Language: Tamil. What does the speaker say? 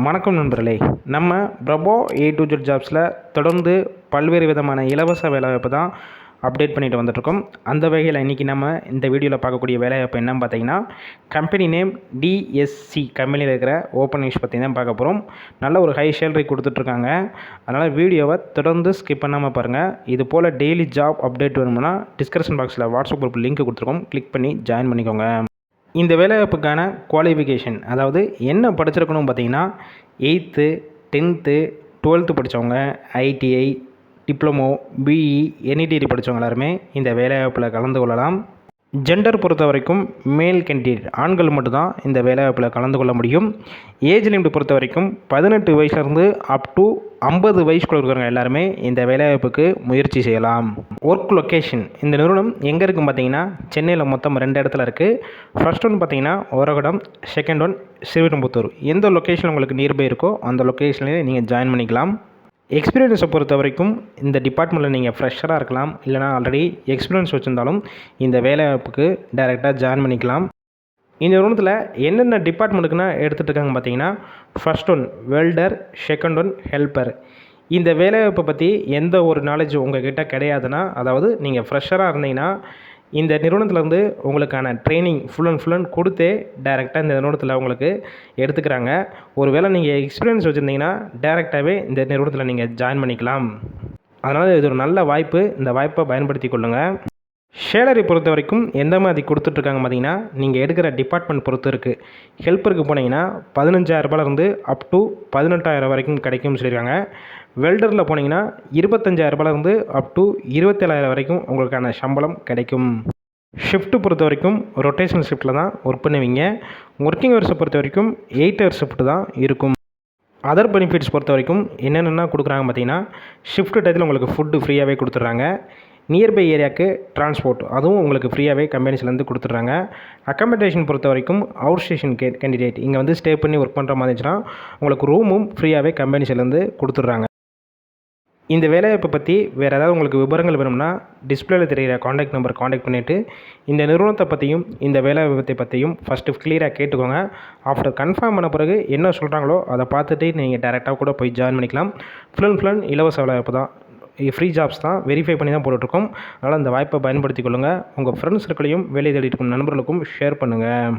வணக்கம் நண்பர்களே. நம்ம பிரபோ A to Z ஜாப்ஸில் தொடர்ந்து பல்வேறு விதமான இலவச வேலைவாய்ப்பு தான் அப்டேட் பண்ணிட்டு வந்துட்டுருக்கோம். அந்த வகையில் இன்றைக்கி நம்ம இந்த வீடியோவில் பார்க்கக்கூடிய வேலைவாய்ப்பு என்னன்னு பார்த்தீங்கன்னா, கம்பெனி நேம் DSC கம்பெனியில் இருக்கிற ஓப்பனிங்ஸ் பற்றி தான் பார்க்க போகிறோம். நல்ல ஒரு ஹை சேலரி கொடுத்துட்ருக்காங்க. அதனால் வீடியோவை தொடர்ந்து ஸ்கிப் பண்ணாமல் பாருங்கள். இது போல் டெய்லி ஜாப் அப்டேட் வேணும்னா டிஸ்கிரிப்ஷன் பாக்ஸில் வாட்ஸ்அப் குரூப் லிங்க் கொடுத்துருக்கோம், கிளிக் பண்ணி ஜாயின் பண்ணிக்கோங்க. இந்த வேலைவாய்ப்புக்கான குவாலிஃபிகேஷன், அதாவது என்ன படிச்சிருக்கணும் பார்த்தீங்கன்னா, 8th 10th 12th படித்தவங்க, ITI, டிப்ளமோ, BE, NET படித்தவங்க எல்லாருமே இந்த வேலைவாய்ப்பில் கலந்து கொள்ளலாம். ஜெண்டர் பொறுத்த வரைக்கும் மேல் கேண்டிடேட் ஆண்கள் மட்டும்தான் இந்த வேலைவாய்ப்பில் கலந்து கொள்ள முடியும். ஏஜ் லிமிட் பொறுத்த வரைக்கும் 18 வயசுலேருந்து அப் டு 50 வயசுக்குள்ள இருக்கிறவங்க எல்லாருமே இந்த வேலைவாய்ப்புக்கு முயற்சி செய்யலாம். ஒர்க் லொக்கேஷன், இந்த நிறுவனம் எங்கே இருக்குன்னு பார்த்தீங்கன்னா, சென்னையில் மொத்தம் 2 இடத்துல இருக்குது. ஃபர்ஸ்ட் ஒன் பார்த்தீங்கன்னா ஒரகடம், செகண்ட் ஒன் ஸ்ரீவில்லிபுத்தூர். எந்த லொக்கேஷன் உங்களுக்கு நியர்பை இருக்கோ அந்த லொக்கேஷன்லேயே நீங்கள் ஜாயின் பண்ணிக்கலாம். எக்ஸ்பீரியன்ஸை பொறுத்த வரைக்கும் இந்த டிபார்ட்மெண்ட்டில் நீங்கள் ஃப்ரெஷராக இருக்கலாம், இல்லைனா ஆல்ரெடி எக்ஸ்பீரியன்ஸ் வச்சுருந்தாலும் இந்த வேலைவாய்ப்புக்கு டைரெக்டாக ஜாயின் பண்ணிக்கலாம். இந்த நிறுவனத்தில் என்னென்ன டிபார்ட்மெண்ட்டுக்குன்னா எடுத்துகிட்டு இருக்காங்க பார்த்தீங்கன்னா, first one welder, second one helper. இந்த வேலைவாய்ப்பை பற்றி எந்த ஒரு நாலேஜ் உங்கள்கிட்ட கிடையாதுன்னா, அதாவது நீங்கள் ஃப்ரெஷராக இருந்தீங்கன்னா இந்த நிறுவனத்துலேருந்து உங்களுக்கான ட்ரைனிங் ஃபுல் அண்ட் கொடுத்தே டைரெக்டாக இந்த நிறுவனத்தில் உங்களுக்கு எடுத்துக்கிறாங்க. ஒரு வேளை நீங்கள் எக்ஸ்பீரியன்ஸ் வச்சுருந்தீங்கன்னா டைரெக்டாகவே இந்த நிறுவனத்தில் நீங்கள் ஜாயின் பண்ணிக்கலாம். அதனால் இது ஒரு நல்ல வாய்ப்பு, இந்த வாய்ப்பை பயன்படுத்தி கொள்ளுங்கள். சேலரி பொறுத்த வரைக்கும் எந்த மாதிரி கொடுத்துட்ருக்காங்க பார்த்தீங்கன்னா, நீங்கள் எடுக்கிற டிபார்ட்மெண்ட் பொறுத்து இருக்குது. ஹெல்ப்பருக்கு போனீங்கன்னா 15,000 அப் டு 18,000 வரைக்கும் கிடைக்கும்னு சொல்லியிருக்காங்க. வெல்டரில் போனீங்கன்னா 25,000 அப் டு 27,000 வரைக்கும் உங்களுக்கான சம்பளம் கிடைக்கும். ஷிஃப்ட்டு பொறுத்த வரைக்கும் ரொட்டேஷனல் ஷிஃப்ட்டில் தான் ஒர்க் பண்ணுவீங்க. ஒர்க்கிங் ஹவர்ஸை பொறுத்த வரைக்கும் 8 ஹவர் ஷிஃப்ட் தான் இருக்கும். அதர் பெனிஃபிட்ஸ் பொறுத்த வரைக்கும் என்னென்னா கொடுக்குறாங்க பார்த்தீங்கன்னா, ஷிஃப்ட் டயத்தில் உங்களுக்கு ஃபுட்டு ஃப்ரீயாகவே கொடுத்துட்றாங்க. நியர்பை ஏரியாவுக்கு டிரான்ஸ்போர்ட் அதுவும் உங்களுக்கு ஃப்ரீயாகவே கம்பெனிஸ்லேருந்து கொடுத்துட்றாங்க. அக்காமடேஷன் பொறுத்த வரைக்கும் அவுட் ஸ்டேஷன் கேண்டிடேட் இங்கே வந்து ஸ்டே பண்ணி ஒர்க் பண்ணுற மாதிரி இருந்துச்சுன்னா உங்களுக்கு ரூமும் ஃப்ரீயாகவே கம்பெனிஸ்லேருந்து கொடுத்துட்றாங்க. இந்த வேலைவாய்ப்பை பற்றி வேறு ஏதாவது உங்களுக்கு விவரங்கள் வேணும்னா டிஸ்பிளேயில் தெரிகிற காண்டாக்ட் நம்பர் காண்டாக்ட் பண்ணிவிட்டு இந்த நிறுவனத்தை பற்றியும் இந்த வேலைவாய்ப்பை பற்றியும் ஃபஸ்ட்டு கிளியராக கேட்டுக்கோங்க. ஆஃப்டர் கன்ஃபார்ம் பண்ண பிறகு என்ன சொல்கிறாங்களோ அதை பார்த்துட்டு நீங்கள் டேரெக்டாக கூட போய் ஜாயின் பண்ணிக்கலாம். ஃபுல் அண்ட் இலவச வேலைவாய்ப்பு தான், ஃப்ரீ ஜாப்ஸ் தான், வெரிஃபை பண்ணி தான் போட்டுட்ருக்கோம். அதனால் இந்த வாய்ப்பை பயன்படுத்தி கொள்ளுங்கள். உங்கள் ஃப்ரெண்ட்ஸ் சர்க்கிளையும் வேலை தேடிட்டு இருக்கும் நண்பர்களுக்கும் ஷேர் பண்ணுங்கள்.